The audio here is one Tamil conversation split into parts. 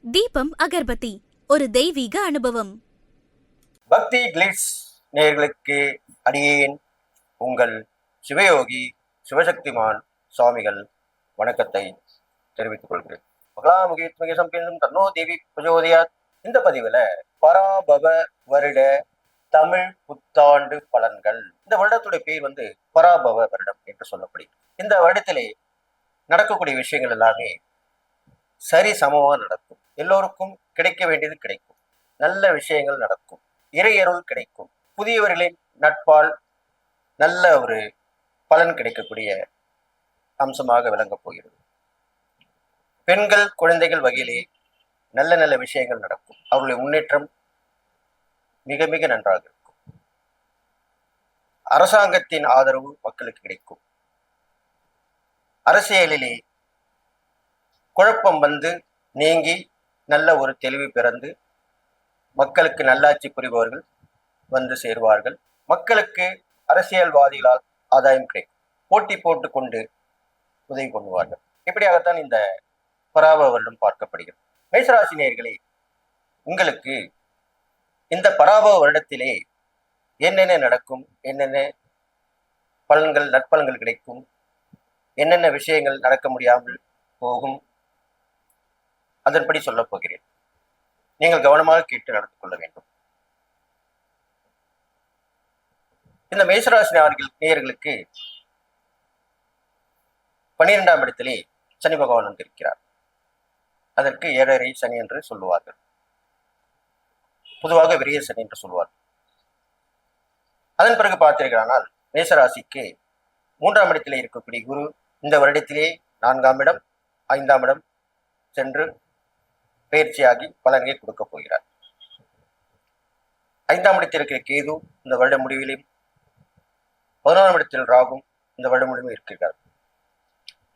தீபம் அகர்பத்தி ஒரு தெய்வீக அனுபவம். பக்தி கிளிட்ஸ் நேயர்களுக்கு அடியேன் உங்கள் சிவயோகி சிவசக்திமான் சுவாமிகள் வணக்கத்தை தெரிவித்துக் கொள்கிறேன். மகளாமுகி சம்பேந்தும் தன்னோ தேவி பிரஜோதயாத். இந்த பதிவுல பராபவ வருட தமிழ் புத்தாண்டு பலன்கள். இந்த வருடத்துடைய பேர் பராபவ வருடம் என்று சொல்லப்படுகிறது. இந்த வருடத்திலே நடக்கக்கூடிய விஷயங்கள் எல்லாமே சரி சமமா நடக்கும். எல்லோருக்கும் கிடைக்க வேண்டியது கிடைக்கும். நல்ல விஷயங்கள் நடக்கும். இறையருள் கிடைக்கும். புதியவர்களின் நட்பால் நல்ல ஒரு பலன் கிடைக்கக்கூடிய அம்சமாக விளங்கப் போகிறது. பெண்கள் குழந்தைகள் வகையிலே நல்ல நல்ல விஷயங்கள் நடக்கும். அவர்களுடைய முன்னேற்றம் மிக மிக நன்றாக இருக்கும். அரசாங்கத்தின் ஆதரவு மக்களுக்கு கிடைக்கும். அரசியலிலே குழப்பம் நீங்கி நல்ல ஒரு தெளிவு பிறந்து மக்களுக்கு நல்லாட்சி புரிபவர்கள் சேருவார்கள். மக்களுக்கு அரசியல்வாதிகளால் ஆதாயம் கிடைக்கும். போட்டி போட்டு கொண்டு உதவி பண்ணுவார்கள். இப்படியாகத்தான் இந்த பராபவ வருடம் பார்க்கப்படுகிறது. மேஷராசி நேயர்களே, உங்களுக்கு இந்த பராபவ வருடத்திலே என்னென்ன நடக்கும், என்னென்ன பலன்கள் நற்பலன்கள் கிடைக்கும், என்னென்ன விஷயங்கள் நடக்க முடியாமல் போகும், அதன்படி சொல்லப் போகிறேன். நீங்கள் கவனமாக கேட்டு நடந்து கொள்ள வேண்டும். இந்த மேஷராசி நேயர்களுக்கு 12ஆம் இடத்திலே சனி பகவான் வந்திருக்கிறார். அதற்கு 7.5 சனி என்று சொல்லுவார்கள். பொதுவாக விரிய சனி என்று சொல்வார்கள். அதன் பிறகு பார்த்தீர்களானால் மேஷராசிக்கு 3ஆம் இடத்திலே இருக்கக்கூடிய குரு இந்த வருடத்திலே 4ஆம் இடம் 5ஆம் இடம் சென்று பயிற்சியாகி பலன்களை கொடுக்க போகிறார். 5ஆம் இடத்தில் இருக்கிற கேது இந்த வருட முடிவிலும் 11ஆம் இடத்தில் ராகும் இந்த வருட முடிவும் இருக்கிறார்.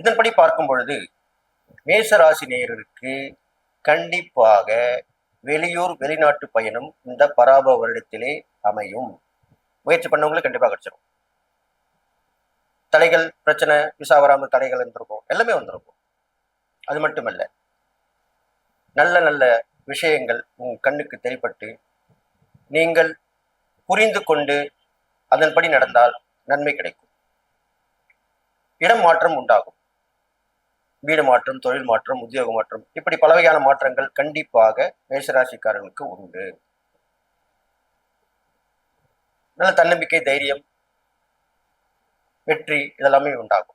இதன்படி பார்க்கும் பொழுது மேஷராசி நேயர்களுக்கு கண்டிப்பாக வெளியூர் வெளிநாட்டு பயணம் இந்த பராபவ வருடத்திலே அமையும். முயற்சி பண்ணவங்களுக்கு கண்டிப்பாக கிடைச்சிடும். தடைகள் பிரச்சனை விசா வராமல் தடைகள் இருந்திருக்கும், எல்லாமே வந்திருக்கும். அது மட்டுமல்ல, நல்ல நல்ல விஷயங்கள் உங்கள் கண்ணுக்கு தெரிப்பட்டு நீங்கள் புரிந்து கொண்டு அதன்படி நடந்தால் நன்மை கிடைக்கும். இடம் மாற்றம் உண்டாகும். வீடு மாற்றம், தொழில் மாற்றம், உத்தியோக மாற்றம், இப்படி பல வகையான மாற்றங்கள் கண்டிப்பாக மேஷராசிக்காரர்களுக்கு உண்டு. நல்ல தன்னம்பிக்கை, தைரியம், வெற்றி இதெல்லாமே உண்டாகும்.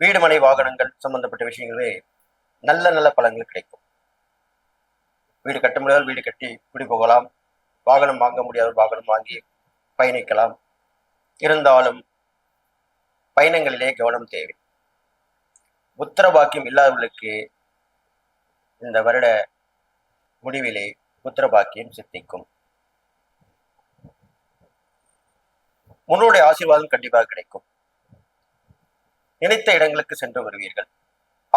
வீடு மனை வாகனங்கள் சம்பந்தப்பட்ட விஷயங்களே நல்ல நல்ல பலன்கள் கிடைக்கும். வீடு கட்ட முடியாத வீடு கட்டி குடி போகலாம். வாகனம் வாங்க முடியாத வாகனம் வாங்கி பயணிக்கலாம். இருந்தாலும் பயணங்களிலே கவனம் தேவை. புத்திர பாக்கியம் இல்லாதவர்களுக்கு இந்த வருட முடிவிலே புத்திர பாக்கியம் சித்திக்கும். முன்னோடைய ஆசீர்வாதம் கண்டிப்பாக கிடைக்கும். நினைத்த இடங்களுக்கு சென்று வருவீர்கள்.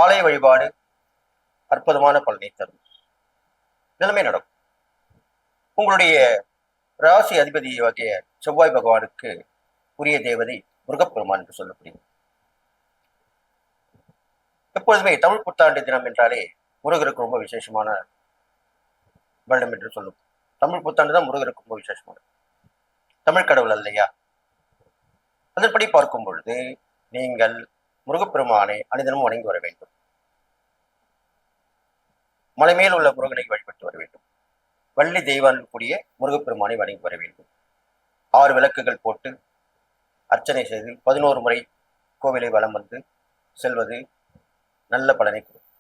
ஆலய வழிபாடு அற்புதமான பலனை தரும். நிலைமை நடக்கும். உங்களுடைய ராசி அதிபதியாகிய செவ்வாய் பகவானுக்கு உரிய தேவதை முருகப்பெருமான் என்று சொல்லப்படுகிறது. எப்பொழுதுமே தமிழ் புத்தாண்டு தினம் என்றாலே முருகருக்கு ரொம்ப விசேஷமான வருடம் என்று சொல்லும். தமிழ் புத்தாண்டு தான் முருகருக்கு ரொம்ப விசேஷமானது. தமிழ் கடவுள் அல்லையா? அதன்படி பார்க்கும் பொழுது நீங்கள் முருகப்பெருமானை அனைதினமும் வணங்கி வர வேண்டும். மலை மேல் உள்ள முருகனை வழிபட்டு வர வேண்டும். வள்ளி தெய்வான் கூடிய முருகப்பெருமானை வணங்கி வர வேண்டும். 6 விளக்குகள் போட்டு அர்ச்சனை செய்து 11 முறை கோவிலை வலம் செல்வது நல்ல பலனை கொடுக்கும்.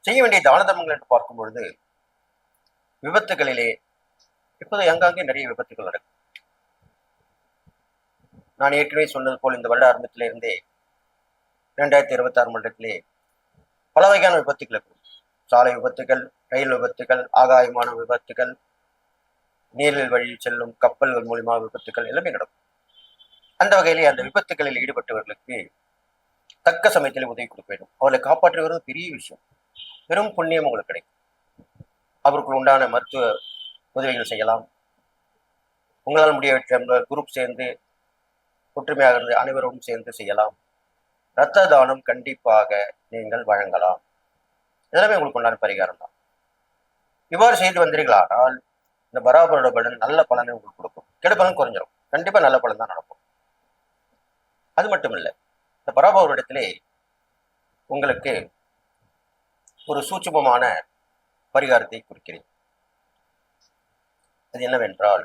செய்ய வேண்டிய தான தர்மங்கள் என்று பார்க்கும் பொழுது விபத்துகளிலே இப்போது அங்காங்கே நிறைய விபத்துகள் நடக்கும். நான் ஏற்கனவே சொன்னது போல் இந்த வருட ஆரம்பத்திலிருந்தே 2026 வருடத்திலே பல வகையான விபத்துகள் இருக்கும். சாலை விபத்துகள், ரயில் விபத்துகள், ஆகாயமான விபத்துகள், நீரில் வழியில் செல்லும் கப்பல்கள் மூலியமாக விபத்துகள் எல்லாமே நடக்கும். அந்த வகையிலே அந்த விபத்துகளில் ஈடுபட்டவர்களுக்கு தக்க சமயத்தில் உதவி கொடுக்க வேண்டும். அவர்களை காப்பாற்றுவது பெரிய விஷயம். பெரும் புண்ணியம் உங்களுக்கு கிடைக்கும். அவருக்கு உண்டான மருத்துவ உதவிகள் செய்யலாம். உங்களால் முடியவிட்ட குரூப் சேர்ந்து ஒற்றுமையாக இருந்து அனைவரும் சேர்ந்து செய்யலாம். இரத்த தானம் கண்டிப்பாக நீங்கள் வழங்கலாம். இதெல்லாமே உங்களுக்கு உண்டான பரிகாரம் தான். இவ்வாறு செய்து வந்தீர்களானால் இந்த பராபரோட பலன் நல்ல பலனை உங்களுக்கு கொடுக்கும். கெடுபலன் குறைஞ்சிடும். கண்டிப்பா நல்ல பலன் தான் நடக்கும். அது மட்டும் இல்லை, இந்த பராபவரிடத்திலே உங்களுக்கு ஒரு சூட்சுமமான பரிகாரத்தை குறிக்கிறேன். அது என்னவென்றால்,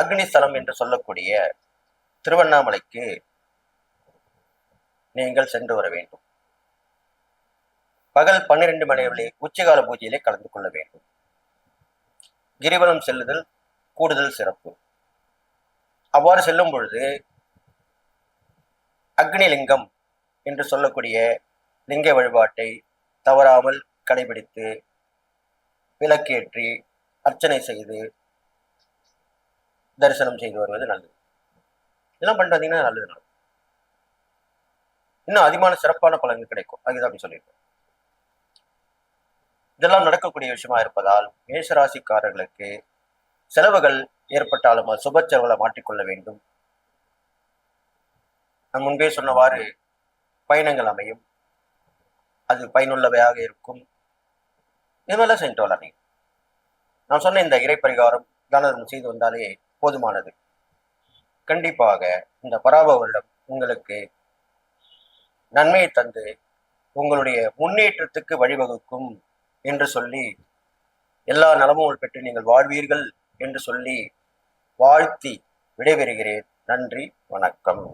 அக்னிஸ்தலம் என்று சொல்லக்கூடிய திருவண்ணாமலைக்கு நீங்கள் சென்று வர வேண்டும். பகல் 12 மணி அளவிலே உச்சிகால பூஜையிலே கலந்து கொள்ள வேண்டும். கிரிவலம் செல்லுதல் கூடுதல் சிறப்பு. அவ்வாறு செல்லும் பொழுது அக்னிலிங்கம் என்று சொல்லக்கூடிய லிங்க வழிபாட்டை தவறாமல் கடைபிடித்து விளக்கேற்றி அர்ச்சனை செய்து தரிசனம் செய்து வருவது நல்லது. இதெல்லாம் பண்றீங்கன்னா நல்லது நடக்கும். இன்னும் அதிகமான சிறப்பான பலன்கள் கிடைக்கும். அதுதான் அப்படி சொல்லியிருக்கோம். இதெல்லாம் நடக்கக்கூடிய விஷயமா இருப்பதால் மேஷராசிக்காரர்களுக்கு செலவுகள் ஏற்பட்டாலும் சுப செலவுகளை மாற்றிக்கொள்ள வேண்டும். நான் முன்பே சொன்னவாறு பயணங்கள் அமையும். அது பயனுள்ளவையாக இருக்கும். இது மாதிரிலாம் செஞ்சுட்டு வரலாம். நீங்க நான் சொன்ன இந்த இறை பரிகாரம் தானம் செய்து வந்தாலே போதுமானது. கண்டிப்பாக இந்த பராப வருடம் உங்களுக்கு நன்மையை தந்து உங்களுடைய முன்னேற்றத்துக்கு வழிவகுக்கும் என்று சொல்லி, எல்லா நலமும் பெற்று நீங்கள் வாழ்வீர்கள் என்று சொல்லி வாழ்த்தி விடைபெறுகிறேன். நன்றி, வணக்கம்.